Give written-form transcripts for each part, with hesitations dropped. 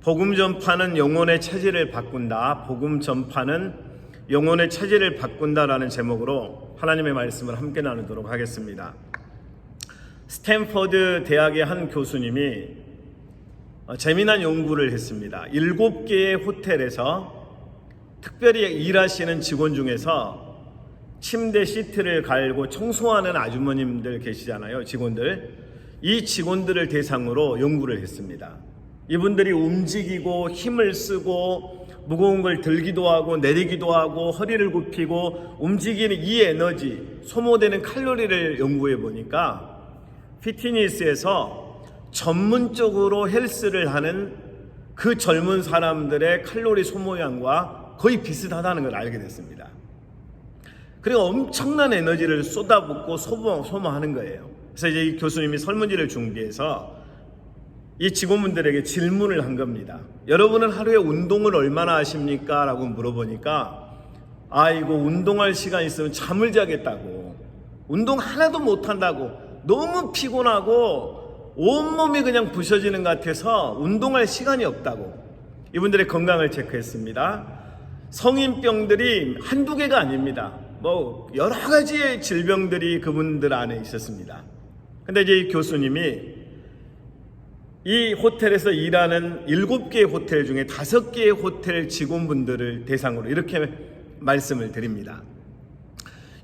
복음 전파는 영혼의 체질을 바꾼다. 복음 전파는 영혼의 체질을 바꾼다라는 제목으로 하나님의 말씀을 함께 나누도록 하겠습니다. 스탠퍼드 대학의 한 교수님이 재미난 연구를 했습니다. 7개의 호텔에서 특별히 일하시는 직원 중에서 침대 시트를 갈고 청소하는 아주머님들 계시잖아요. 직원들. 이 직원들을 대상으로 연구를 했습니다. 이분들이 움직이고 힘을 쓰고 무거운 걸 들기도 하고 내리기도 하고 허리를 굽히고 움직이는 이 에너지, 소모되는 칼로리를 연구해 보니까 피트니스에서 전문적으로 헬스를 하는 그 젊은 사람들의 칼로리 소모량과 거의 비슷하다는 걸 알게 됐습니다. 그리고 엄청난 에너지를 쏟아붓고 소모하는 거예요. 그래서 이제 이 교수님이 설문지를 준비해서 이 직원분들에게 질문을 한 겁니다. 여러분은 하루에 운동을 얼마나 하십니까? 라고 물어보니까 아이고 운동할 시간 있으면 잠을 자겠다고, 운동 하나도 못한다고, 너무 피곤하고 온몸이 그냥 부셔지는 것 같아서 운동할 시간이 없다고. 이분들의 건강을 체크했습니다. 성인병들이 한두 개가 아닙니다. 여러 가지의 질병들이 그분들 안에 있었습니다. 근데 이제 이 교수님이 이 호텔에서 일하는 7개의 호텔 중에 5개의 호텔 직원분들을 대상으로 이렇게 말씀을 드립니다.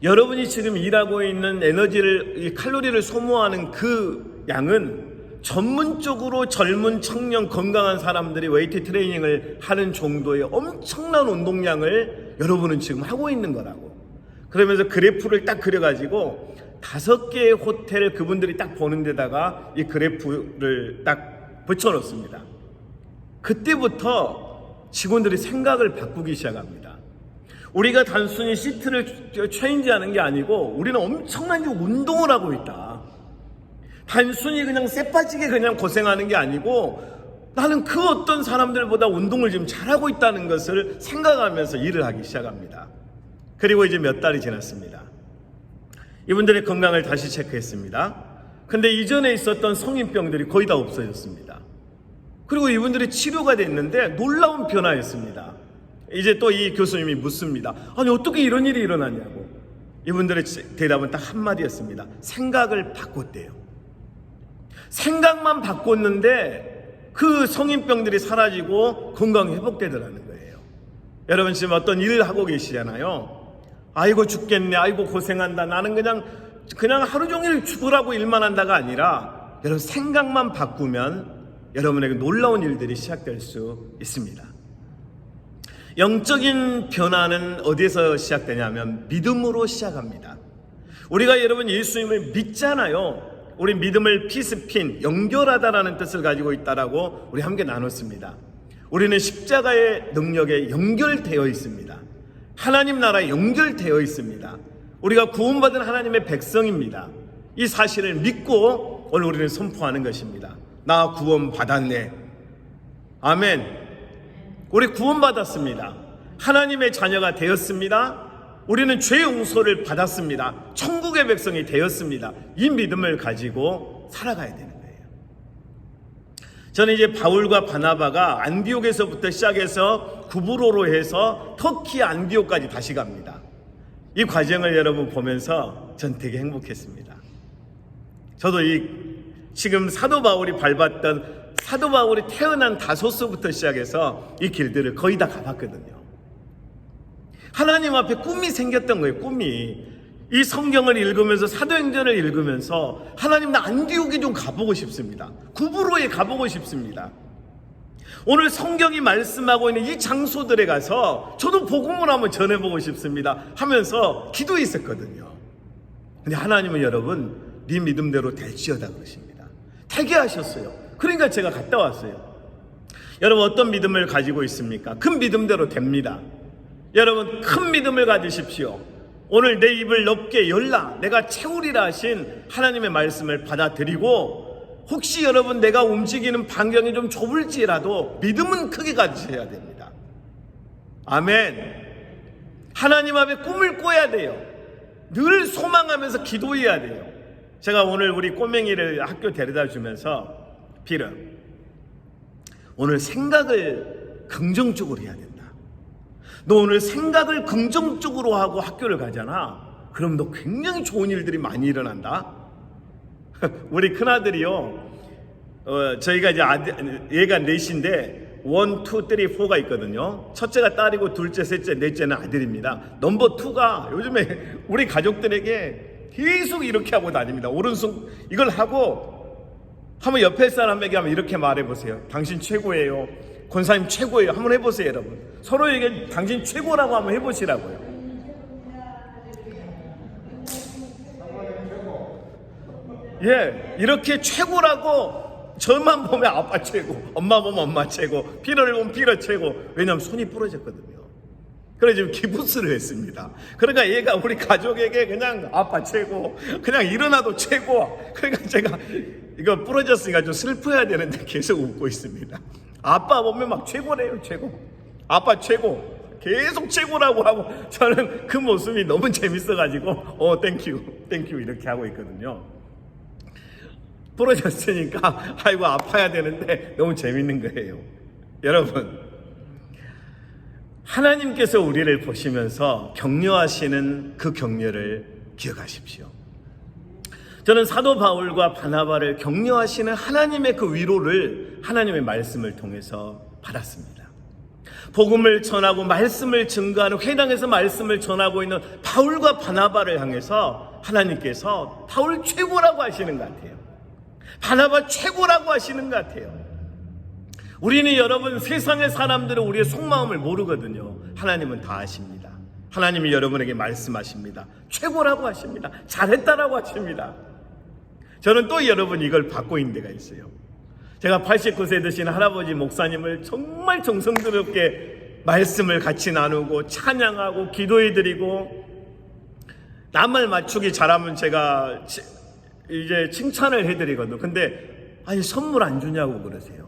여러분이 지금 일하고 있는 에너지를, 칼로리를 소모하는 그 양은 전문적으로 젊은 청년 건강한 사람들이 웨이트 트레이닝을 하는 정도의 엄청난 운동량을 여러분은 지금 하고 있는 거라고. 그러면서 그래프를 딱 그려가지고 5개의 호텔 그분들이 딱 보는 데다가 이 그래프를 딱 붙여놓습니다. 그때부터 직원들이 생각을 바꾸기 시작합니다. 우리가 단순히 시트를 체인지하는 게 아니고 우리는 엄청나게 운동을 하고 있다. 단순히 그냥 쎄빠지게 그냥 고생하는 게 아니고 나는 그 어떤 사람들보다 운동을 지금 잘하고 있다는 것을 생각하면서 일을 하기 시작합니다. 그리고 이제 몇 달이 지났습니다. 이분들의 건강을 다시 체크했습니다. 근데 이전에 있었던 성인병들이 거의 다 없어졌습니다. 그리고 이분들이 치료가 됐는데 놀라운 변화였습니다. 이제 또 이 교수님이 묻습니다. 아니 어떻게 이런 일이 일어나냐고. 이분들의 대답은 딱 한마디였습니다. 생각을 바꿨대요. 생각만 바꿨는데 그 성인병들이 사라지고 건강이 회복되더라는 거예요. 여러분 지금 어떤 일을 하고 계시잖아요. 아이고 죽겠네, 아이고 고생한다, 나는 그냥 하루 종일 죽으라고 일만 한다가 아니라 여러분 생각만 바꾸면 여러분에게 놀라운 일들이 시작될 수 있습니다. 영적인 변화는 어디에서 시작되냐면 믿음으로 시작합니다. 우리가 여러분 예수님을 믿잖아요. 우리 믿음을 피스핀, 연결하다라는 뜻을 가지고 있다라고 우리 함께 나눴습니다. 우리는 십자가의 능력에 연결되어 있습니다. 하나님 나라에 연결되어 있습니다. 우리가 구원받은 하나님의 백성입니다. 이 사실을 믿고 오늘 우리는 선포하는 것입니다. 나 구원받았네. 아멘. 우리 구원받았습니다. 하나님의 자녀가 되었습니다. 우리는 죄 용서를 받았습니다. 천국의 백성이 되었습니다. 이 믿음을 가지고 살아가야 되는 거예요. 저는 이제 바울과 바나바가 안디옥에서부터 시작해서 구브로로 해서 터키 안디옥까지 다시 갑니다. 이 과정을 여러분 보면서 전 되게 행복했습니다. 저도 지금 사도 바울이 밟았던, 사도 바울이 태어난 다소스부터 시작해서 이 길들을 거의 다 가봤거든요. 하나님 앞에 꿈이 생겼던 거예요. 꿈이. 이 성경을 읽으면서, 사도행전을 읽으면서 하나님 나 안디옥에 좀 가보고 싶습니다. 구브로에 가보고 싶습니다. 오늘 성경이 말씀하고 있는 이 장소들에 가서 저도 복음을 한번 전해보고 싶습니다 하면서 기도했었거든요. 근데 하나님은 여러분 네 믿음대로 될지어다 그러십니다. 되게 하셨어요. 그러니까 제가 갔다 왔어요. 여러분 어떤 믿음을 가지고 있습니까? 큰 믿음대로 됩니다. 여러분 큰 믿음을 가지십시오. 오늘 내 입을 넓게 열라, 내가 채우리라 하신 하나님의 말씀을 받아들이고, 혹시 여러분 내가 움직이는 반경이 좀 좁을지라도 믿음은 크게 가지셔야 됩니다. 아멘. 하나님 앞에 꿈을 꿔야 돼요. 늘 소망하면서 기도해야 돼요. 제가 오늘 우리 꼬맹이를 학교 데려다 주면서 빌어, 오늘 생각을 긍정적으로 해야 된다. 너 오늘 생각을 긍정적으로 하고 학교를 가잖아. 그럼 너 굉장히 좋은 일들이 많이 일어난다. 우리 큰아들이요, 저희가 이제 얘가 넷인데 1, 2, 3, 4가 있거든요. 첫째가 딸이고 둘째, 셋째, 넷째는 아들입니다. 넘버 2가 요즘에 우리 가족들에게 계속 이렇게 하고 다닙니다. 오른손 이걸 하고 한번 옆에 사람에게 한번 이렇게 말해보세요. 당신 최고예요. 권사님 최고예요. 한번 해보세요, 여러분. 서로에게 당신 최고라고 한번 해보시라고요. 예, 이렇게 최고라고. 저만 보면 아빠 최고, 엄마 보면 엄마 최고, 피러를 보면 피러 최고. 왜냐하면 손이 부러졌거든요. 그래서 지금 기부스를 했습니다. 그러니까 얘가 우리 가족에게 그냥 아빠 최고, 그냥 일어나도 최고. 그러니까 제가 이거 부러졌으니까 좀 슬퍼야 되는데 계속 웃고 있습니다. 아빠 보면 막 최고래요, 최고. 아빠 최고. 계속 최고라고 하고, 저는 그 모습이 너무 재밌어가지고 땡큐 이렇게 하고 있거든요. 부러졌으니까 아이고 아파야 되는데 너무 재밌는 거예요. 여러분, 하나님께서 우리를 보시면서 격려하시는 그 격려를 기억하십시오. 저는 사도 바울과 바나바를 격려하시는 하나님의 그 위로를 하나님의 말씀을 통해서 받았습니다. 복음을 전하고 말씀을 증거하는 회당에서 말씀을 전하고 있는 바울과 바나바를 향해서 하나님께서 바울 최고라고 하시는 것 같아요. 바나바 최고라고 하시는 것 같아요. 우리는 여러분, 세상의 사람들은 우리의 속마음을 모르거든요. 하나님은 다 아십니다. 하나님이 여러분에게 말씀하십니다. 최고라고 하십니다. 잘했다라고 하십니다. 저는 또 여러분 이걸 받고 있는 데가 있어요. 제가 89세 되신 할아버지 목사님을 정말 정성스럽게 말씀을 같이 나누고 찬양하고 기도해드리고, 낱말 맞추기 잘하면 제가 이제 칭찬을 해드리거든요. 근데 아니 선물 안 주냐고 그러세요.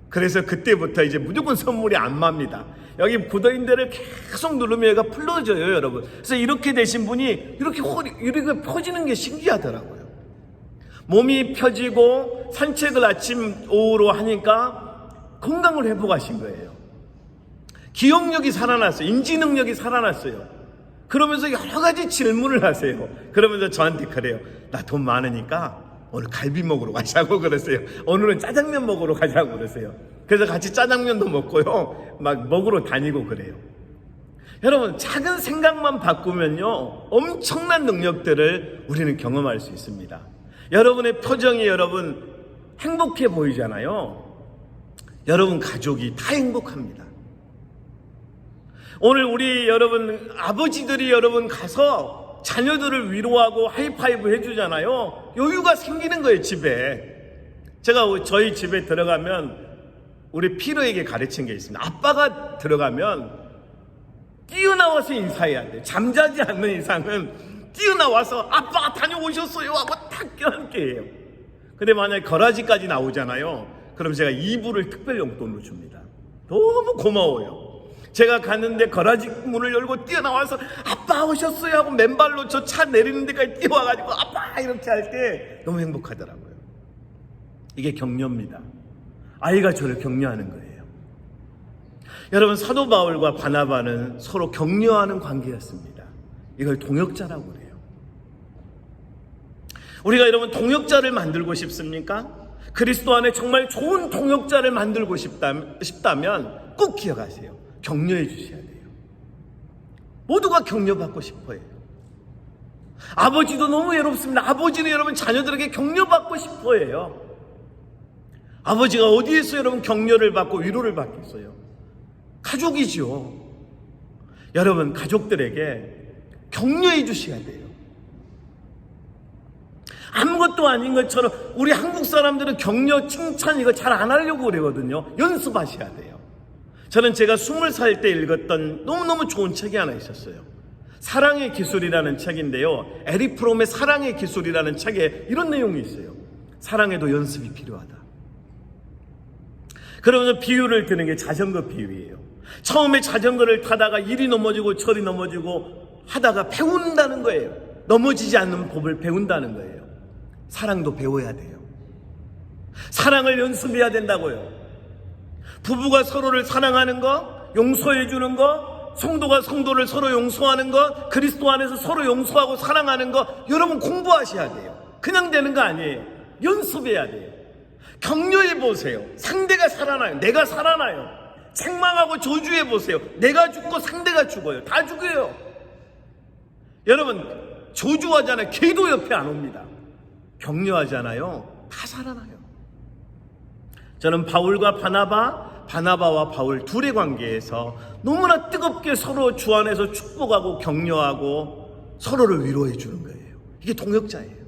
그래서 그때부터 이제 무조건 선물이 안 맙니다. 여기 굳어있는 데를 계속 누르면 얘가 풀어져요, 여러분. 그래서 이렇게 되신 분이 이렇게 펴지는 게 신기하더라고요. 몸이 펴지고 산책을 아침 오후로 하니까 건강을 회복하신 거예요. 기억력이 살아났어요. 인지 능력이 살아났어요. 그러면서 여러 가지 질문을 하세요. 그러면서 저한테 그래요. 나 돈 많으니까 오늘 갈비 먹으러 가자고 그러세요. 오늘은 짜장면 먹으러 가자고 그러세요. 그래서 같이 짜장면도 먹고요, 막 먹으러 다니고 그래요. 여러분, 작은 생각만 바꾸면요, 엄청난 능력들을 우리는 경험할 수 있습니다. 여러분의 표정이 여러분 행복해 보이잖아요. 여러분 가족이 다 행복합니다. 오늘 우리 여러분 아버지들이 여러분 가서 자녀들을 위로하고 하이파이브 해주잖아요. 여유가 생기는 거예요, 집에. 제가 저희 집에 들어가면 우리 피로에게 가르친 게 있습니다. 아빠가 들어가면 뛰어나와서 인사해야 돼요. 잠자지 않는 이상은 뛰어나와서 아빠가 다녀오셨어요 하고 탁 껴안게 해요. 근데 만약에 거라지까지 나오잖아요. 그럼 제가 이불을 특별 용돈으로 줍니다. 너무 고마워요. 제가 갔는데 거라지 문을 열고 뛰어나와서 아빠 오셨어요 하고 맨발로 저 차 내리는 데까지 뛰어와가지고 아빠 이렇게 할 때 너무 행복하더라고요. 이게 격려입니다. 아이가 저를 격려하는 거예요. 여러분, 사도 바울과 바나바는 서로 격려하는 관계였습니다. 이걸 동역자라고 그래요. 우리가 여러분 동역자를 만들고 싶습니까? 그리스도 안에 정말 좋은 동역자를 만들고 싶다면 꼭 기억하세요. 격려해 주셔야 돼요. 모두가 격려받고 싶어요. 아버지도 너무 외롭습니다. 아버지는 여러분 자녀들에게 격려받고 싶어해요. 아버지가 어디에서 여러분 격려를 받고 위로를 받겠어요? 가족이죠. 여러분 가족들에게 격려해 주셔야 돼요. 아무것도 아닌 것처럼 우리 한국 사람들은 격려, 칭찬 이거 잘 안 하려고 그러거든요. 연습하셔야 돼요. 저는 제가 20살 때 읽었던 너무너무 좋은 책이 하나 있었어요. 사랑의 기술이라는 책인데요. 에릭 프롬의 사랑의 기술이라는 책에 이런 내용이 있어요. 사랑에도 연습이 필요하다. 그러면서 비유를 드는 게 자전거 비유예요. 처음에 자전거를 타다가 이리 넘어지고 저리 넘어지고 하다가 배운다는 거예요. 넘어지지 않는 법을 배운다는 거예요. 사랑도 배워야 돼요. 사랑을 연습해야 된다고요. 부부가 서로를 사랑하는 거, 용서해 주는 거, 성도가 성도를 서로 용서하는 거, 그리스도 안에서 서로 용서하고 사랑하는 거, 여러분 공부하셔야 돼요. 그냥 되는 거 아니에요. 연습해야 돼요. 격려해 보세요. 상대가 살아나요. 내가 살아나요. 책망하고 저주해 보세요. 내가 죽고 상대가 죽어요. 다 죽어요. 여러분 저주하잖아요. 걔도 옆에 안 옵니다. 격려하잖아요. 다 살아나요. 저는 바울과 바나바와 바울 둘의 관계에서 너무나 뜨겁게 서로 주 안에서 축복하고 격려하고 서로를 위로해 주는 거예요. 이게 동역자예요.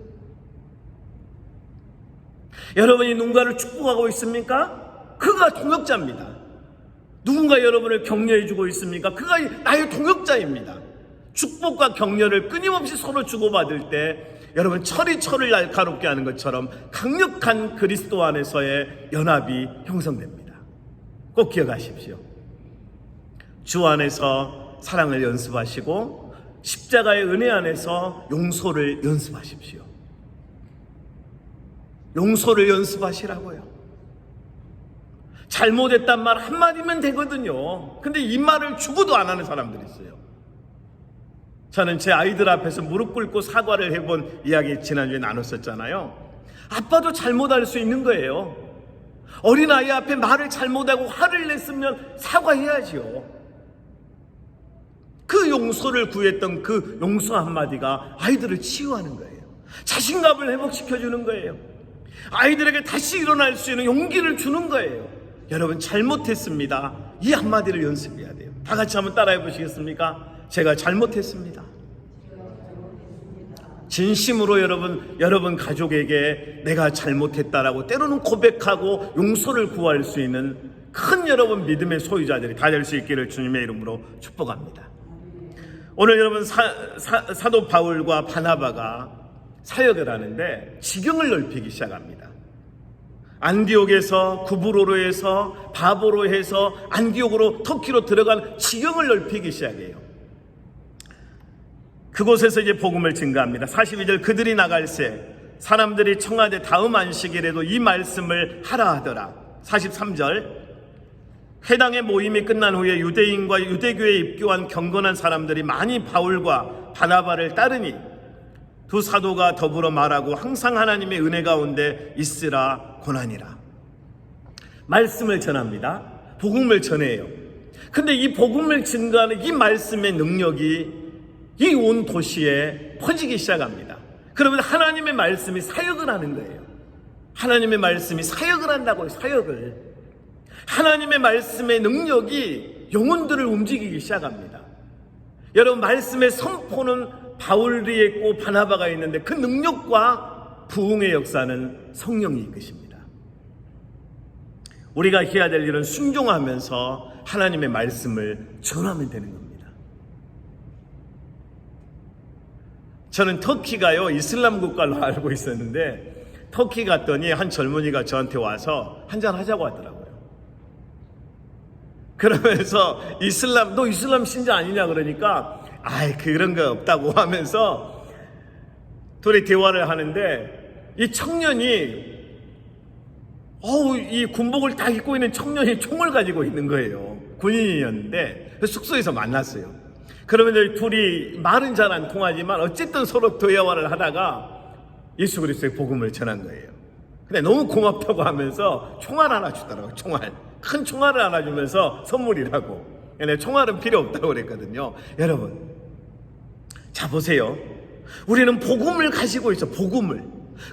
여러분이 누군가를 축복하고 있습니까? 그가 동역자입니다. 누군가 여러분을 격려해 주고 있습니까? 그가 나의 동역자입니다. 축복과 격려를 끊임없이 서로 주고받을 때 여러분 철이 철을 날카롭게 하는 것처럼 강력한 그리스도 안에서의 연합이 형성됩니다. 꼭 기억하십시오. 주 안에서 사랑을 연습하시고 십자가의 은혜 안에서 용서를 연습하십시오. 용서를 연습하시라고요. 잘못했단 말 한마디면 되거든요. 근데 이 말을 죽어도 안 하는 사람들이 있어요. 저는 제 아이들 앞에서 무릎 꿇고 사과를 해본 이야기 지난주에 나눴었잖아요. 아빠도 잘못할 수 있는 거예요. 어린아이 앞에 말을 잘못하고 화를 냈으면 사과해야지요. 그 용서를 구했던 그 용서 한마디가 아이들을 치유하는 거예요. 자신감을 회복시켜주는 거예요. 아이들에게 다시 일어날 수 있는 용기를 주는 거예요. 여러분 잘못했습니다. 이 한마디를 연습해야 돼요. 다 같이 한번 따라해 보시겠습니까? 제가 잘못했습니다. 진심으로 여러분 가족에게 내가 잘못했다라고 때로는 고백하고 용서를 구할 수 있는 큰 여러분 믿음의 소유자들이 다 될 수 있기를 주님의 이름으로 축복합니다. 오늘 여러분 사도 바울과 바나바가 사역을 하는데 지경을 넓히기 시작합니다. 안디옥에서 구브로로에서 바보로해서 안디옥으로 터키로 들어간 지경을 넓히기 시작해요. 그곳에서 이제 복음을 증거합니다. 42절 그들이 나갈새 사람들이 청하되 다음 안식일에도 이 말씀을 하라 하더라. 43절 회당의 모임이 끝난 후에 유대인과 유대교에 입교한 경건한 사람들이 많이 바울과 바나바를 따르니 두 사도가 더불어 말하고 항상 하나님의 은혜 가운데 있으라 고난이라. 말씀을 전합니다. 복음을 전해요. 근데 이 복음을 증거하는 이 말씀의 능력이 이 온 도시에 퍼지기 시작합니다. 그러면 하나님의 말씀이 사역을 하는 거예요. 하나님의 말씀이 사역을 한다고요. 사역을. 하나님의 말씀의 능력이 영혼들을 움직이기 시작합니다. 여러분 말씀의 선포는 바울이 있고 바나바가 있는데 그 능력과 부흥의 역사는 성령이 이끄십니다. 우리가 해야 될 일은 순종하면서 하나님의 말씀을 전하면 되는 겁니다. 저는 터키가요 이슬람 국가로 알고 있었는데 터키 갔더니 한 젊은이가 저한테 와서 한잔 하자고 하더라고요. 그러면서 너 이슬람 신자 아니냐 그러니까 그런 거 없다고 하면서 둘이 대화를 하는데 이 청년이 이 군복을 딱 입고 있는 청년이 총을 가지고 있는 거예요. 군인이었는데 숙소에서 만났어요. 그러면 둘이 말은 잘 안 통하지만 어쨌든 서로 대화를 하다가 예수 그리스도의 복음을 전한 거예요. 근데 너무 고맙다고 하면서 총알 하나 주더라고요. 총알. 큰 총알을 하나 주면서 선물이라고. 근데 총알은 필요 없다고 그랬거든요. 여러분 자 보세요. 우리는 복음을 가지고 있어. 복음을.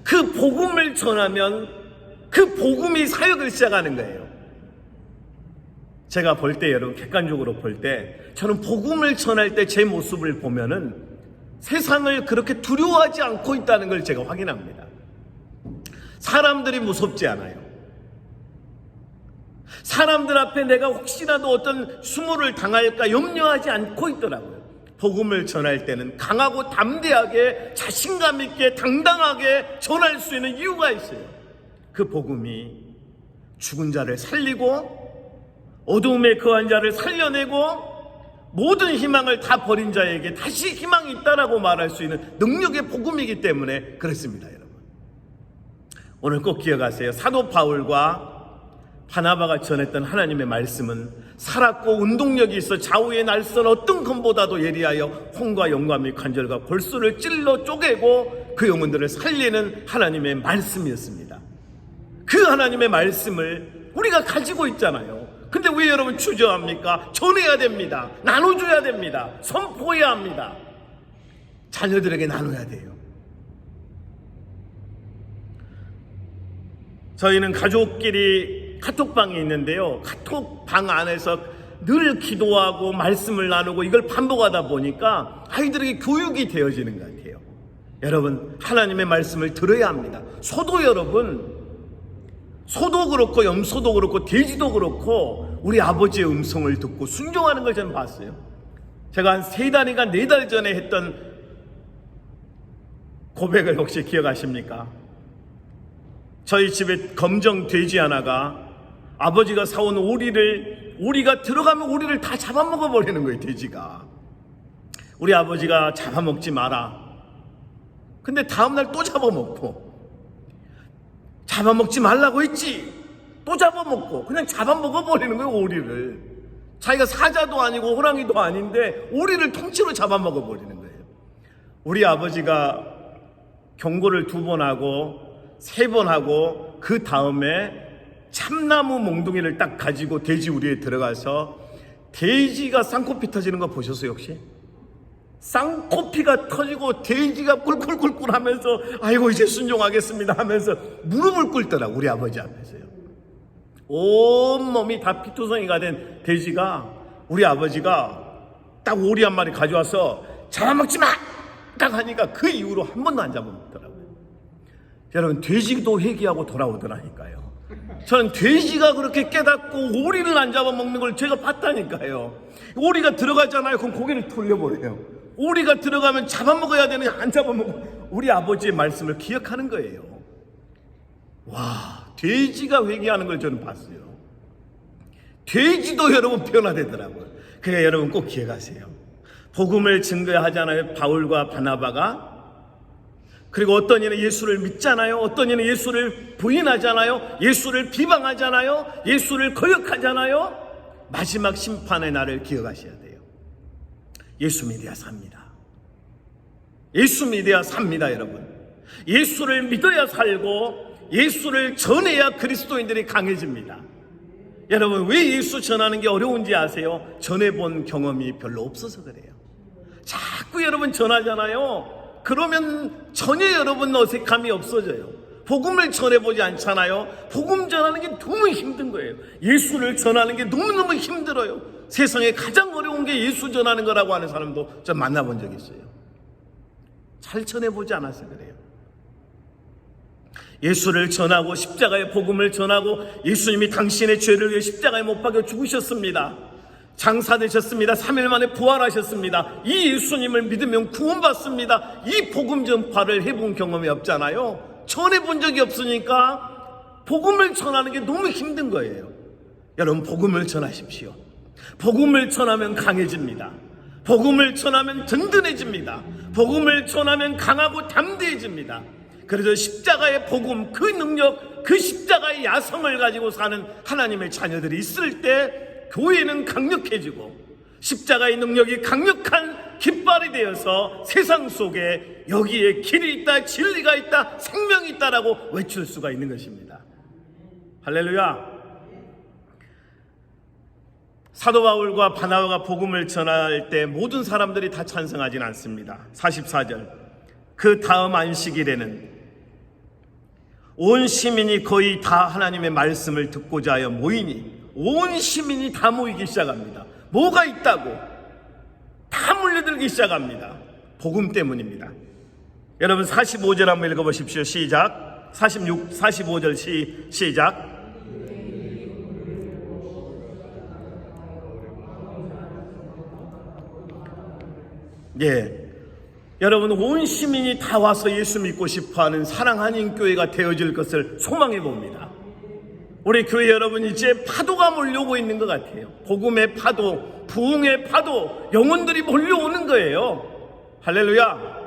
그 복음을 전하면 그 복음이 사역을 시작하는 거예요. 제가 볼 때 여러분 객관적으로 볼 때 저는 복음을 전할 때 제 모습을 보면은 세상을 그렇게 두려워하지 않고 있다는 걸 제가 확인합니다. 사람들이 무섭지 않아요. 사람들 앞에 내가 혹시라도 어떤 수모를 당할까 염려하지 않고 있더라고요. 복음을 전할 때는 강하고 담대하게 자신감 있게 당당하게 전할 수 있는 이유가 있어요. 그 복음이 죽은 자를 살리고 어두움에 거한 자를 살려내고 모든 희망을 다 버린 자에게 다시 희망이 있다라고 말할 수 있는 능력의 복음이기 때문에 그렇습니다. 여러분 오늘 꼭 기억하세요. 사도 바울과 바나바가 전했던 하나님의 말씀은 살았고 운동력이 있어 좌우의 날선 어떤 검보다도 예리하여 혼과 영과 관절과 골수를 찔러 쪼개고 그 영혼들을 살리는 하나님의 말씀이었습니다. 그 하나님의 말씀을 우리가 가지고 있잖아요. 근데 왜 여러분 주저합니까? 전해야 됩니다. 나눠줘야 됩니다. 선포해야 합니다. 자녀들에게 나눠야 돼요. 저희는 가족끼리 카톡방이 있는데요. 카톡방 안에서 늘 기도하고 말씀을 나누고 이걸 반복하다 보니까 아이들에게 교육이 되어지는 것 같아요. 여러분, 하나님의 말씀을 들어야 합니다. 소도 여러분, 소도 그렇고 염소도 그렇고 돼지도 그렇고 우리 아버지의 음성을 듣고 순종하는 걸 저는 봤어요. 제가 한 3달인가 4달 전에 했던 고백을 혹시 기억하십니까? 저희 집에 검정 돼지 하나가 아버지가 사온 오리가 들어가면 오리를 다 잡아먹어 버리는 거예요. 돼지가. 우리 아버지가 잡아먹지 마라. 근데 다음날 또 잡아먹고, 잡아먹지 말라고 했지, 또 잡아먹고, 그냥 잡아먹어 버리는 거예요. 오리를. 자기가 사자도 아니고 호랑이도 아닌데 오리를 통째로 잡아먹어 버리는 거예요. 우리 아버지가 경고를 2번 하고 3번 하고 그 다음에 참나무 몽둥이를 딱 가지고 돼지 우리에 들어가서 돼지가 쌍코피 터지는 거 보셨어요 혹시? 쌍코피가 터지고 돼지가 꿀꿀꿀꿀 하면서 아이고 이제 순종하겠습니다 하면서 무릎을 꿇더라고. 우리 아버지 앞에서요. 온몸이 다 피투성이가 된 돼지가 우리 아버지가 딱 오리 한 마리 가져와서 잡아먹지 마! 딱 하니까 그 이후로 한 번도 안 잡아먹더라고요. 여러분, 돼지도 회개하고 돌아오더라니까요. 저는 돼지가 그렇게 깨닫고 오리를 안 잡아먹는 걸 제가 봤다니까요. 오리가 들어가잖아요. 그럼 고개를 돌려버려요. 오리가 들어가면 잡아먹어야 되는데 안 잡아먹고 우리 아버지의 말씀을 기억하는 거예요. 와, 돼지가 회개하는 걸 저는 봤어요. 돼지도 여러분 변화되더라고요. 그러니까 여러분 꼭 기억하세요. 복음을 증거하잖아요. 바울과 바나바가. 그리고 어떤 이는 예수를 믿잖아요. 어떤 이는 예수를 부인하잖아요. 예수를 비방하잖아요. 예수를 거역하잖아요. 마지막 심판의 날을 기억하셔야 돼요. 예수 믿어야 삽니다. 예수 믿어야 삽니다, 여러분. 예수를 믿어야 살고 예수를 전해야 그리스도인들이 강해집니다. 여러분, 왜 예수 전하는 게 어려운지 아세요? 전해본 경험이 별로 없어서 그래요. 자꾸 여러분 전하잖아요. 그러면 전혀 여러분 어색함이 없어져요. 복음을 전해보지 않잖아요. 복음 전하는 게 너무 힘든 거예요. 예수를 전하는 게 너무너무 힘들어요. 세상에 가장 어려운 게 예수 전하는 거라고 하는 사람도 전 만나본 적이 있어요. 잘 전해보지 않아서 그래요. 예수를 전하고 십자가의 복음을 전하고 예수님이 당신의 죄를 위해 십자가에 못 박혀 죽으셨습니다. 장사되셨습니다. 3일 만에 부활하셨습니다. 이 예수님을 믿으면 구원받습니다. 이 복음 전파를 해본 경험이 없잖아요. 전해본 적이 없으니까 복음을 전하는 게 너무 힘든 거예요. 여러분, 복음을 전하십시오. 복음을 전하면 강해집니다. 복음을 전하면 든든해집니다. 복음을 전하면 강하고 담대해집니다. 그래서 십자가의 복음, 그 능력, 그 십자가의 야성을 가지고 사는 하나님의 자녀들이 있을 때 교회는 강력해지고 십자가의 능력이 강력한 깃발이 되어서 세상 속에 여기에 길이 있다, 진리가 있다, 생명이 있다라고 외칠 수가 있는 것입니다. 할렐루야. 사도 바울과 바나바가 복음을 전할 때 모든 사람들이 다 찬성하진 않습니다. 44절, 그 다음 안식일에는 온 시민이 거의 다 하나님의 말씀을 듣고자 하여 모이니 온 시민이 다 모이기 시작합니다. 뭐가 있다고? 다 몰려들기 시작합니다. 복음 때문입니다. 여러분 45절 한번 읽어보십시오. 시작. 45절 시작. 예, 여러분 온 시민이 다 와서 예수 믿고 싶어하는 사랑하는 교회가 되어질 것을 소망해 봅니다. 우리 교회 여러분, 이제 파도가 몰려오고 있는 것 같아요. 복음의 파도, 부흥의 파도, 영혼들이 몰려오는 거예요. 할렐루야.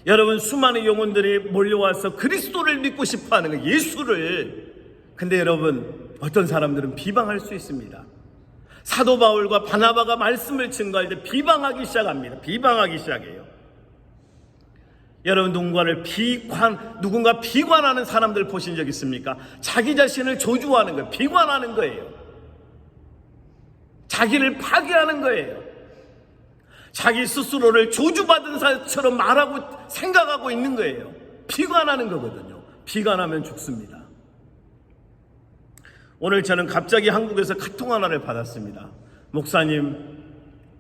여러분, 수많은 영혼들이 몰려와서 그리스도를 믿고 싶어하는 거예요. 예수를. 근데 여러분, 어떤 사람들은 비방할 수 있습니다. 사도 바울과 바나바가 말씀을 증거할 때 비방하기 시작합니다. 비방하기 시작해요. 여러분, 누군가 비관하는 사람들 보신 적 있습니까? 자기 자신을 저주하는 거예요. 비관하는 거예요. 자기를 파괴하는 거예요. 자기 스스로를 저주받은 사람처럼 말하고 생각하고 있는 거예요. 비관하는 거거든요. 비관하면 죽습니다. 오늘 저는 갑자기 한국에서 카톡 하나를 받았습니다. 목사님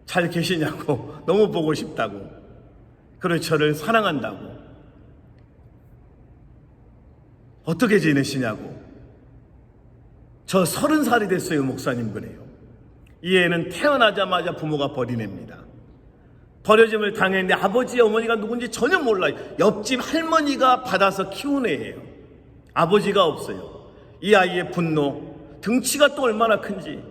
잘 계시냐고, 너무 보고 싶다고, 그리고 저를 사랑한다고, 어떻게 지내시냐고. 저 30살이 됐어요 목사님. 그래요. 이 애는 태어나자마자 부모가 버린 애입니다. 버려짐을 당했는데 아버지 어머니가 누군지 전혀 몰라요. 옆집 할머니가 받아서 키운 애예요. 아버지가 없어요. 이 아이의 분노, 등치가 또 얼마나 큰지.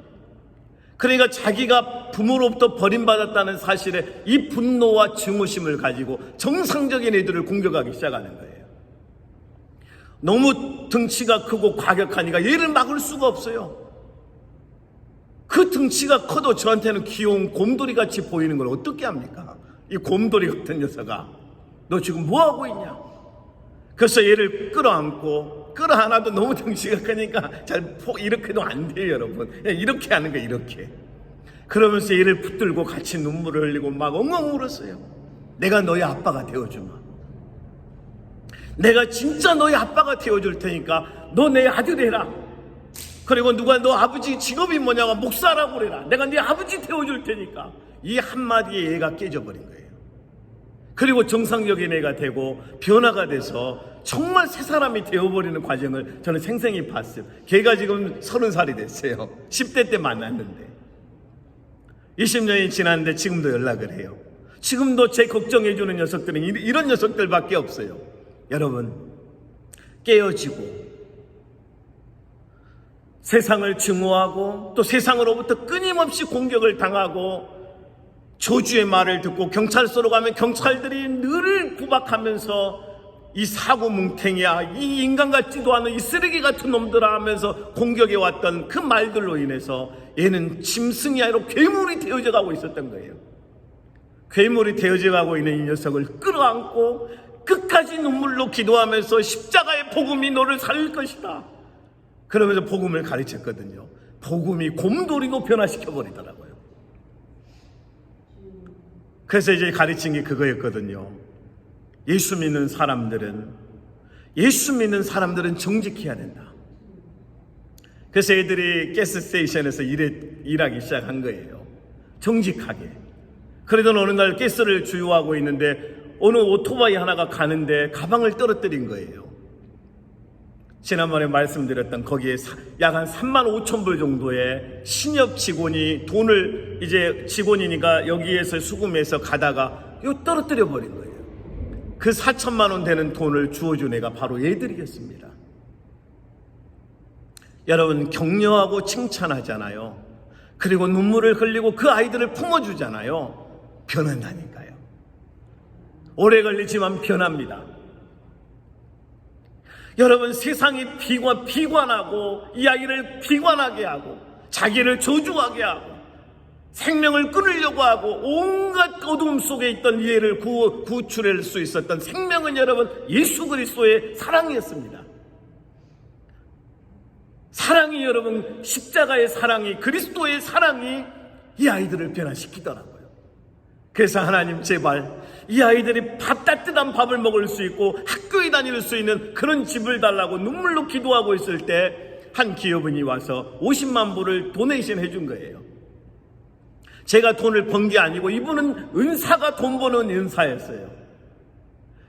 그러니까 자기가 부모로부터 버림받았다는 사실에 이 분노와 증오심을 가지고 정상적인 애들을 공격하기 시작하는 거예요. 너무 등치가 크고 과격하니까 얘를 막을 수가 없어요. 그 등치가 커도 저한테는 귀여운 곰돌이같이 보이는 걸 어떻게 합니까? 이 곰돌이 같은 녀석아, 너 지금 뭐하고 있냐? 그래서 얘를 끌어안아도 너무 등치가 크니까 이렇게도 안 돼요 여러분. 이렇게 하는 거예요. 이렇게. 그러면서 얘를 붙들고 같이 눈물을 흘리고 막 엉엉 울었어요. 내가 너의 아빠가 되어주마. 내가 진짜 너의 아빠가 되어줄 테니까 너 내 아들 해라. 그리고 누가 너 아버지 직업이 뭐냐고, 목사라고 그래라. 내가 네 아버지 되어줄 테니까. 이 한마디에 얘가 깨져버린 거예요. 그리고 정상적인 애가 되고 변화가 돼서 정말 새 사람이 되어버리는 과정을 저는 생생히 봤어요. 걔가 지금 30살이 됐어요. 10대 때 만났는데 20년이 지났는데 지금도 연락을 해요. 지금도 제 걱정해주는 녀석들은 이런 녀석들밖에 없어요. 여러분, 깨어지고 세상을 증오하고 또 세상으로부터 끊임없이 공격을 당하고 저주의 말을 듣고 경찰서로 가면 경찰들이 늘 구박하면서 이 사고 뭉탱이야, 이 인간 같지도 않은 이 쓰레기 같은 놈들아 하면서 공격해 왔던 그 말들로 인해서 얘는 짐승이 아니라 괴물이 되어져 가고 있었던 거예요. 괴물이 되어져 가고 있는 이 녀석을 끌어안고 끝까지 눈물로 기도하면서 십자가의 복음이 너를 살릴 것이다, 그러면서 복음을 가르쳤거든요. 복음이 곰돌이도 변화시켜버리더라고요. 그래서 이제 가르친 게 그거였거든요. 예수 믿는 사람들은 정직해야 된다. 그래서 애들이 가스스테이션에서 일하기 시작한 거예요. 정직하게. 그러던 어느 날 가스를 주유하고 있는데 어느 오토바이 하나가 가는데 가방을 떨어뜨린 거예요. 지난번에 말씀드렸던 거기에 약 한 35,000불 정도의 신협 직원이 돈을, 이제 직원이니까 여기에서 수금해서 가다가 이거 떨어뜨려 버린 거예요. 그 4천만 원 되는 돈을 주어준 애가 바로 얘들이었습니다. 여러분, 격려하고 칭찬하잖아요. 그리고 눈물을 흘리고 그 아이들을 품어주잖아요. 변한다니까요. 오래 걸리지만 변합니다. 여러분, 세상이 비관하고 이 아이를 비관하게 하고 자기를 저주하게 하고 생명을 끊으려고 하고 온갖 어둠 속에 있던 이 애를 구출할 수 있었던 생명은 여러분 예수 그리스도의 사랑이었습니다. 사랑이, 여러분, 십자가의 사랑이, 그리스도의 사랑이 이 아이들을 변화시키더라고요. 그래서 하나님, 제발 이 아이들이 따뜻한 밥을 먹을 수 있고 학교에 다닐 수 있는 그런 집을 달라고 눈물로 기도하고 있을 때 한 기업인이 와서 50만 불을 도네이션 해준 거예요. 제가 돈을 번 게 아니고 이분은 은사가 돈 버는 은사였어요.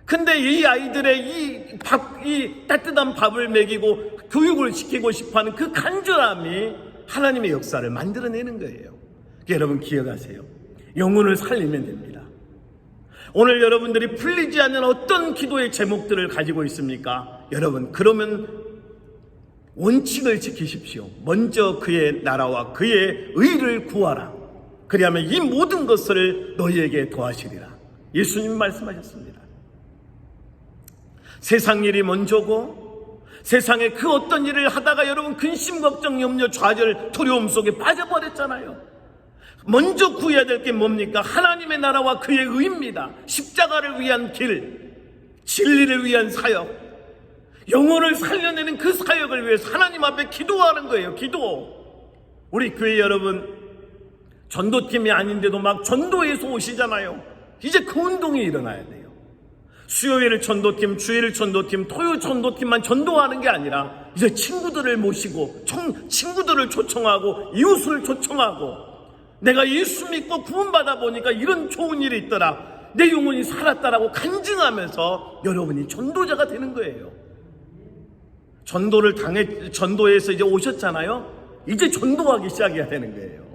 근데 이 아이들의 이 따뜻한 밥을 먹이고 교육을 시키고 싶어하는 그 간절함이 하나님의 역사를 만들어내는 거예요. 여러분, 기억하세요. 영혼을 살리면 됩니다. 오늘 여러분들이 풀리지 않는 어떤 기도의 제목들을 가지고 있습니까? 여러분, 그러면 원칙을 지키십시오. 먼저 그의 나라와 그의 의를 구하라. 그리하면 이 모든 것을 너희에게 더하시리라. 예수님 말씀하셨습니다. 세상 일이 먼저고 세상에 그 어떤 일을 하다가 여러분 근심, 걱정, 염려, 좌절, 두려움 속에 빠져버렸잖아요. 먼저 구해야 될 게 뭡니까? 하나님의 나라와 그의 의입니다. 십자가를 위한 길, 진리를 위한 사역, 영혼을 살려내는 그 사역을 위해서 하나님 앞에 기도하는 거예요. 기도. 우리 교회 여러분 전도팀이 아닌데도 막 전도해서 오시잖아요. 이제 그 운동이 일어나야 돼요. 수요일 전도팀, 주일 전도팀, 토요 전도팀만 전도하는 게 아니라 이제 친구들을 모시고 친구들을 초청하고 이웃을 초청하고, 내가 예수 믿고 구원받아 보니까 이런 좋은 일이 있더라, 내 영혼이 살았다라고 간증하면서 여러분이 전도자가 되는 거예요. 전도해서 이제 오셨잖아요. 이제 전도하기 시작해야 되는 거예요.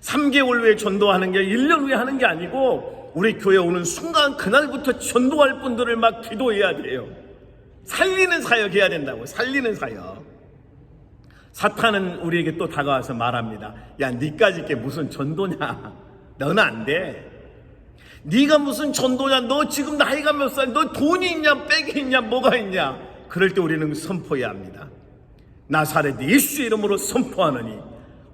3개월 후에 전도하는 게 1년 후에 하는 게 아니고 우리 교회 오는 순간 그날부터 전도할 분들을 막 기도해야 돼요. 살리는 사역 해야 된다고. 살리는 사역. 사탄은 우리에게 또 다가와서 말합니다. 야, 니까지 게 무슨 전도냐? 너는 안 돼. 네가 무슨 전도냐? 너 지금 나이가 몇 살? 너 돈이 있냐? 백이 있냐? 뭐가 있냐? 그럴 때 우리는 선포해야 합니다. 나사렛 예수 이름으로 선포하느니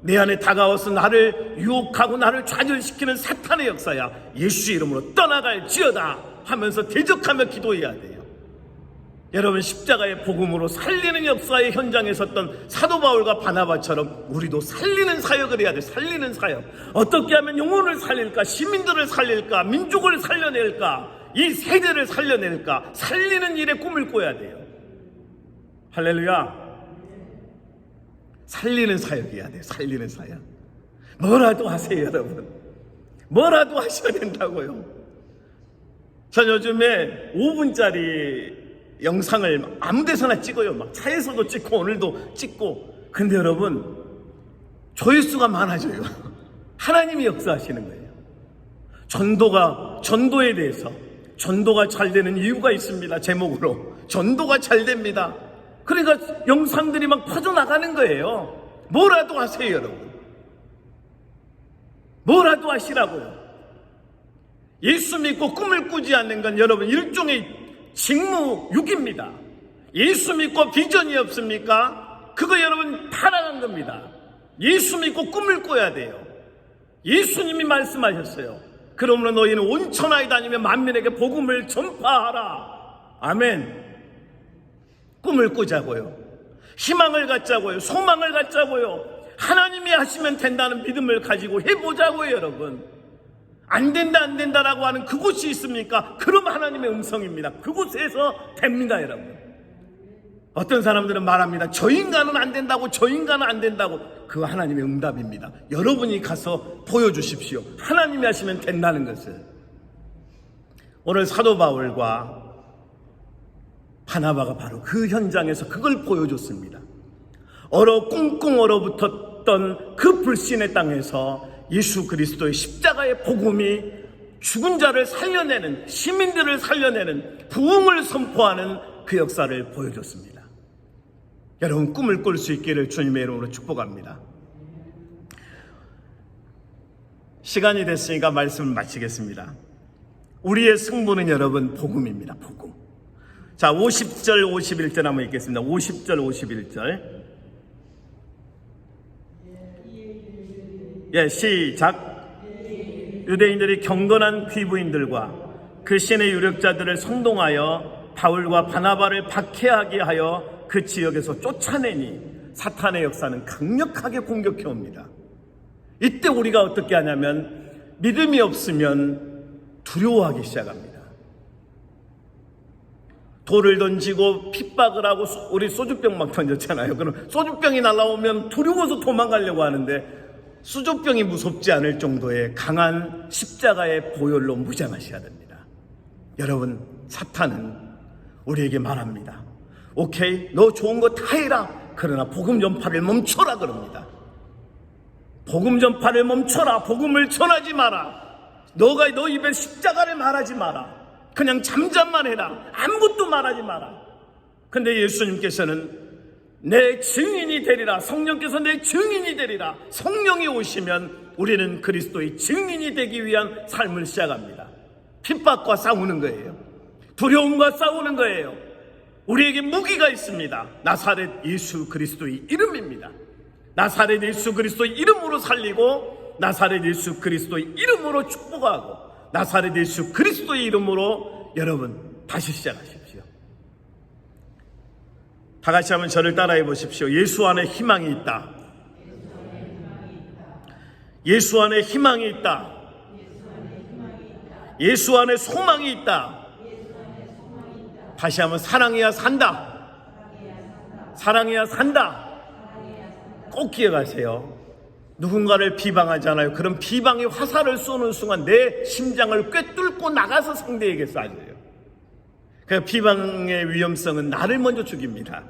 내 안에 다가와서 나를 유혹하고 나를 좌절시키는 사탄의 역사야, 예수 이름으로 떠나갈지어다 하면서 대적하며 기도해야 돼요. 여러분, 십자가의 복음으로 살리는 역사의 현장에 섰던 사도 바울과 바나바처럼 우리도 살리는 사역을 해야 돼. 살리는 사역. 어떻게 하면 영혼을 살릴까? 시민들을 살릴까? 민족을 살려낼까? 이 세대를 살려낼까? 살리는 일에 꿈을 꿔야 돼요. 할렐루야. 살리는 사역이어야 돼요. 살리는 사역. 뭐라도 하세요, 여러분. 뭐라도 하셔야 된다고요. 전 요즘에 5분짜리 영상을 아무 데서나 찍어요. 막 차에서도 찍고 오늘도 찍고. 근데 여러분, 조회수가 많아져요. 하나님이 역사하시는 거예요. 전도에 대해서, 전도가 잘 되는 이유가 있습니다. 제목으로 전도가 잘 됩니다. 그러니까 영상들이 막 퍼져나가는 거예요. 뭐라도 하세요, 여러분. 뭐라도 하시라고요. 예수 믿고 꿈을 꾸지 않는 건 여러분 일종의 직무유기입니다. 예수 믿고 비전이 없습니까? 그거 여러분 타락한 겁니다. 예수 믿고 꿈을 꿔야 돼요. 예수님이 말씀하셨어요. 그러므로 너희는 온 천하에 다니며 만민에게 복음을 전파하라. 아멘. 꿈을 꾸자고요. 희망을 갖자고요. 소망을 갖자고요. 하나님이 하시면 된다는 믿음을 가지고 해보자고요, 여러분. 안 된다라고 하는 그곳이 있습니까? 그럼 하나님의 음성입니다. 그곳에서 됩니다, 여러분. 어떤 사람들은 말합니다. 저 인간은 안 된다고, 저 인간은 안 된다고. 그거 하나님의 응답입니다. 여러분이 가서 보여주십시오. 하나님이 하시면 된다는 것을. 오늘 사도 바울과 바나바가 바로 그 현장에서 그걸 보여줬습니다. 꿍꿍 얼어붙었던 그 불신의 땅에서 예수 그리스도의 십자가의 복음이 죽은 자를 살려내는, 시민들을 살려내는, 부흥을 선포하는 그 역사를 보여줬습니다. 여러분, 꿈을 꿀 수 있기를 주님의 이름으로 축복합니다. 시간이 됐으니까 말씀을 마치겠습니다. 우리의 승부는 여러분 복음입니다. 복음. 자, 50절 51절 한번 읽겠습니다. 50절 51절. 예, 시작. 유대인들이 경건한 귀부인들과 그 신의 유력자들을 선동하여 바울과 바나바를 박해하게 하여 그 지역에서 쫓아내니 사탄의 역사는 강력하게 공격해 옵니다. 이때 우리가 어떻게 하냐면 믿음이 없으면 두려워하기 시작합니다. 돌을 던지고 핍박을 하고 우리 소주병 막 던졌잖아요. 그럼 소주병이 날아오면 두려워서 도망가려고 하는데 수조병이 무섭지 않을 정도의 강한 십자가의 보혈로 무장하셔야 됩니다. 여러분, 사탄은 우리에게 말합니다. 오케이, 너 좋은 거 다 해라. 그러나 복음 전파를 멈춰라 그럽니다. 복음 전파를 멈춰라. 복음을 전하지 마라. 너가 너 입에 십자가를 말하지 마라. 그냥 잠잠만 해라. 아무것도 말하지 마라. 근데 예수님께서는 내 증인이 되리라. 성령께서 내 증인이 되리라. 성령이 오시면 우리는 그리스도의 증인이 되기 위한 삶을 시작합니다. 핍박과 싸우는 거예요. 두려움과 싸우는 거예요. 우리에게 무기가 있습니다. 나사렛 예수 그리스도의 이름입니다. 나사렛 예수 그리스도의 이름으로 살리고 나사렛 예수 그리스도의 이름으로 축복하고 나사렛 예수 그리스도의 이름으로 여러분 다시 시작하십시오. 다 같이 한번 저를 따라해 보십시오. 예수 안에 희망이 있다. 예수 안에 희망이 있다. 예수 안에 소망이 있다. 다시 한번 사랑해야 산다. 사랑해야 산다. 꼭 기억하세요. 누군가를 비방하잖아요. 그럼 비방의 화살을 쏘는 순간 내 심장을 꿰뚫고 나가서 상대에게 쏴줘요. 그 비방의 위험성은 나를 먼저 죽입니다.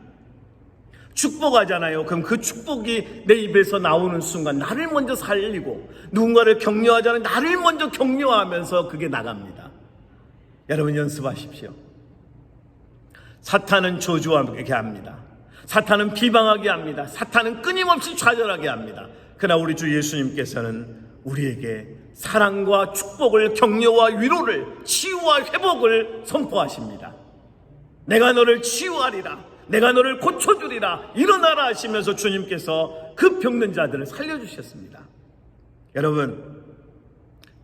축복하잖아요. 그럼 그 축복이 내 입에서 나오는 순간 나를 먼저 살리고, 누군가를 격려하잖아요. 나를 먼저 격려하면서 그게 나갑니다. 여러분 연습하십시오. 사탄은 저주하게 합니다. 사탄은 비방하게 합니다. 사탄은 끊임없이 좌절하게 합니다. 그러나 우리 주 예수님께서는 우리에게 사랑과 축복을, 격려와 위로를, 치유와 회복을 선포하십니다. 내가 너를 치유하리라, 내가 너를 고쳐주리라, 일어나라 하시면서 주님께서 그 병든 자들을 살려주셨습니다. 여러분,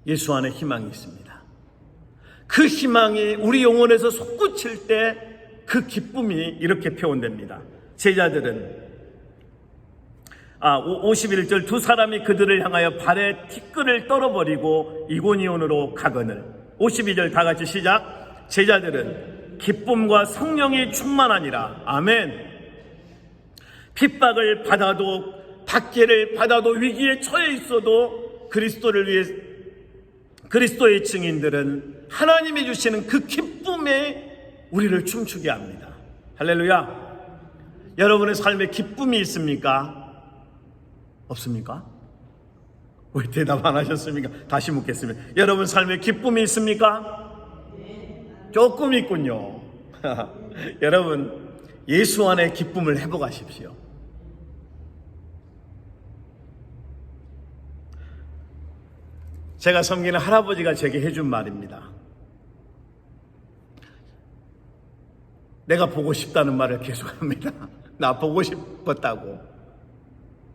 예수 안에 희망이 있습니다. 그 희망이 우리 영혼에서 솟구칠 때 그 기쁨이 이렇게 표현됩니다. 제자들은 51절 두 사람이 그들을 향하여 발에 티끌을 떨어버리고 이고니온으로 가거늘. 52절 다 같이 시작. 제자들은 기쁨과 성령이 충만하니라. 아멘. 핍박을 받아도, 박해를 받아도, 위기에 처해 있어도 그리스도의 증인들은 하나님이 주시는 그 기쁨에 우리를 춤추게 합니다. 할렐루야. 여러분의 삶에 기쁨이 있습니까? 없습니까? 왜 대답 안 하셨습니까? 다시 묻겠습니다. 여러분 삶에 기쁨이 있습니까? 조금 있군요. 여러분, 예수 안에 기쁨을 회복하십시오. 제가 섬기는 할아버지가 제게 해준 말입니다. 내가 보고 싶다는 말을 계속합니다. 나 보고 싶었다고.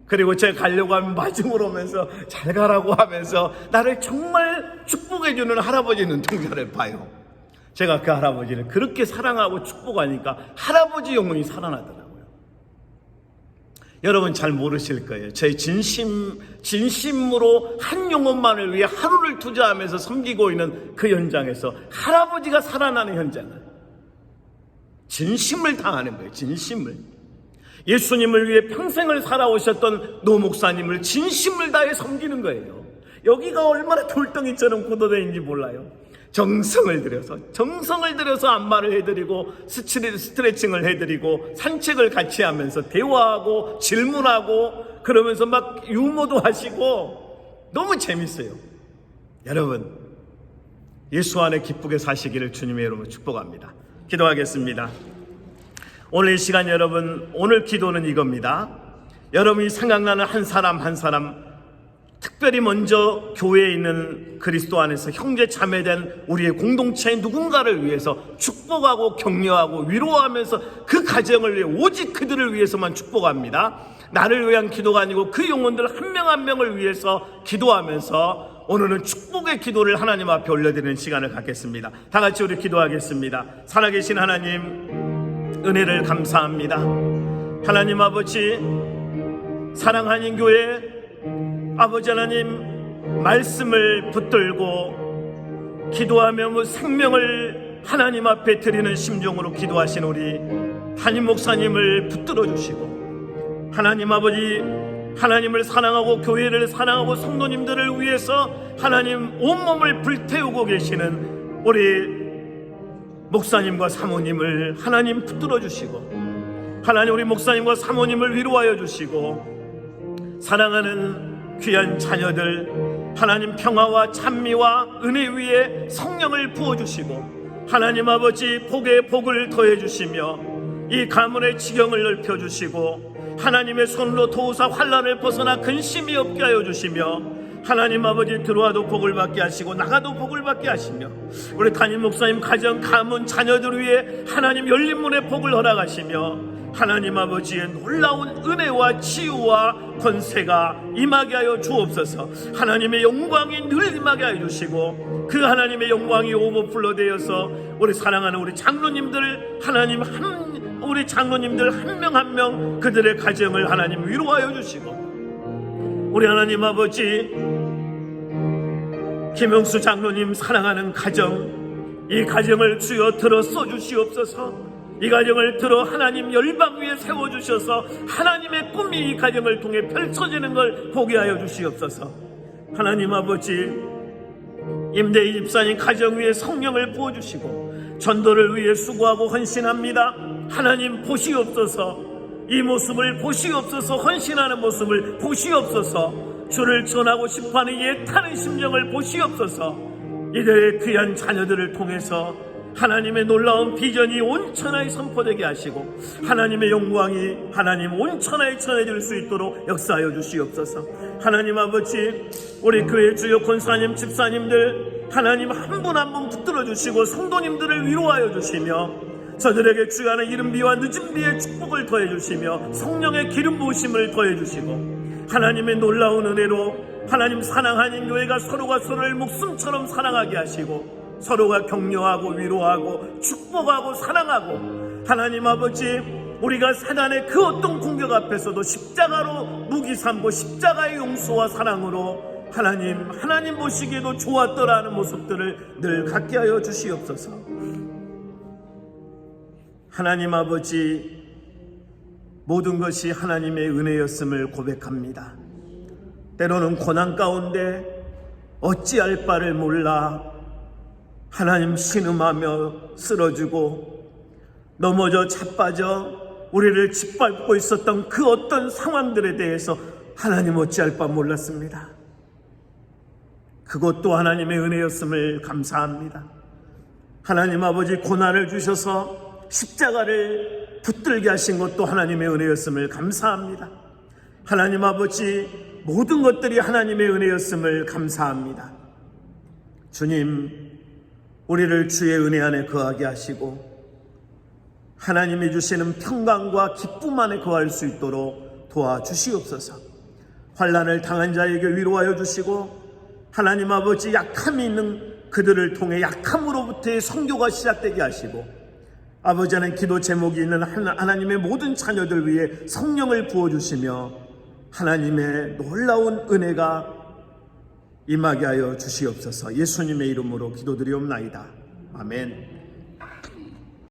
그리고 제가 가려고 하면 마중을 오면서 잘 가라고 하면서 나를 정말 축복해주는 할아버지 눈동자를 봐요. 제가 그 할아버지를 그렇게 사랑하고 축복하니까 할아버지 영혼이 살아나더라고요. 여러분 잘 모르실 거예요. 제 진심으로 한 영혼만을 위해 하루를 투자하면서 섬기고 있는 그 현장에서 할아버지가 살아나는 현장을 진심을 다하는 거예요. 진심을. 예수님을 위해 평생을 살아오셨던 노 목사님을 진심을 다해 섬기는 거예요. 여기가 얼마나 돌덩이처럼 굳어져 있는지 몰라요. 정성을 들여서 안마를 해드리고 스트레칭을 해드리고 산책을 같이 하면서 대화하고 질문하고 그러면서 막 유머도 하시고 너무 재밌어요. 여러분, 예수 안에 기쁘게 사시기를 주님의 이름으로 축복합니다. 기도하겠습니다. 오늘 이 시간 여러분, 오늘 기도는 이겁니다. 여러분이 생각나는 한 사람 한 사람, 특별히 먼저 교회에 있는 그리스도 안에서 형제 자매된 우리의 공동체의 누군가를 위해서 축복하고 격려하고 위로하면서 그 가정을 위해 오직 그들을 위해서만 축복합니다. 나를 위한 기도가 아니고 그 영혼들 한 명 한 명을 위해서 기도하면서 오늘은 축복의 기도를 하나님 앞에 올려드리는 시간을 갖겠습니다. 다 같이 우리 기도하겠습니다. 살아계신 하나님, 은혜를 감사합니다. 하나님 아버지, 사랑하는 교회 아버지 하나님, 말씀을 붙들고 기도하며 생명을 하나님 앞에 드리는 심정으로 기도하신 우리 담임 목사님을 붙들어 주시고, 하나님 아버지, 하나님을 사랑하고 교회를 사랑하고 성도님들을 위해서 하나님 온몸을 불태우고 계시는 우리 목사님과 사모님을 하나님 붙들어 주시고, 하나님 우리 목사님과 사모님을 위로하여 주시고, 사랑하는 귀한 자녀들 하나님 평화와 찬미와 은혜 위에 성령을 부어주시고, 하나님 아버지 복에 복을 더해주시며 이 가문의 지경을 넓혀주시고, 하나님의 손으로 도우사 환난을 벗어나 근심이 없게 하여 주시며, 하나님 아버지 들어와도 복을 받게 하시고 나가도 복을 받게 하시며 우리 담임 목사님 가정 가문 자녀들 위해 하나님 열린 문의 복을 허락하시며 하나님 아버지의 놀라운 은혜와 치유와 권세가 임하게 하여 주옵소서. 하나님의 영광이 늘 임하게 하여 주시고 그 하나님의 영광이 오버플로 되어서 우리 사랑하는 우리 장로님들 하나님 우리 장로님들 한 명 한 명 그들의 가정을 하나님 위로하여 주시고 우리 하나님 아버지 김영수 장로님 사랑하는 가정 이 가정을 주여 들어 써주시옵소서. 이 가정을 들어 하나님 열방 위에 세워주셔서 하나님의 꿈이 이 가정을 통해 펼쳐지는 걸 보게 하여 주시옵소서. 하나님 아버지 임대희 집사님 가정 위에 성령을 부어주시고 전도를 위해 수고하고 헌신합니다. 하나님 보시옵소서. 이 모습을 보시옵소서. 헌신하는 모습을 보시옵소서. 주를 전하고 싶어하는 애타는 심정을 보시옵소서. 이들의 귀한 자녀들을 통해서 하나님의 놀라운 비전이 온 천하에 선포되게 하시고 하나님의 영광이 하나님 온 천하에 전해질 수 있도록 역사하여 주시옵소서. 하나님 아버지 우리 교회 주요 권사님 집사님들 하나님 한 분 한 분 붙들어 주시고 성도님들을 위로하여 주시며 저들에게 주하는 이른 비와 늦은 비의 축복을 더해 주시며 성령의 기름 부으심을 더해 주시고 하나님의 놀라운 은혜로 하나님 사랑하는 교회가 서로가 서로를 목숨처럼 사랑하게 하시고 서로가 격려하고 위로하고 축복하고 사랑하고 하나님 아버지 우리가 사단의 그 어떤 공격 앞에서도 십자가로 무기 삼고 십자가의 용서와 사랑으로 하나님 보시기에도 좋았더라는 모습들을 늘 갖게 하여 주시옵소서. 하나님 아버지 모든 것이 하나님의 은혜였음을 고백합니다. 때로는 고난 가운데 어찌할 바를 몰라 하나님 신음하며 쓰러지고 넘어져 자빠져 우리를 짓밟고 있었던 그 어떤 상황들에 대해서 하나님 어찌할 바 몰랐습니다. 그것도 하나님의 은혜였음을 감사합니다. 하나님 아버지 고난을 주셔서 십자가를 붙들게 하신 것도 하나님의 은혜였음을 감사합니다. 하나님 아버지 모든 것들이 하나님의 은혜였음을 감사합니다. 주님 우리를 주의 은혜 안에 거하게 하시고 하나님이 주시는 평강과 기쁨 안에 거할 수 있도록 도와주시옵소서. 환난을 당한 자에게 위로하여 주시고 하나님 아버지 약함이 있는 그들을 통해 약함으로부터의 선교가 시작되게 하시고 아버지 안에 기도 제목이 있는 하나님의 모든 자녀들 위해 성령을 부어주시며 하나님의 놀라운 은혜가 임하게 하여 주시옵소서. 예수님의 이름으로 기도드리옵나이다. 아멘.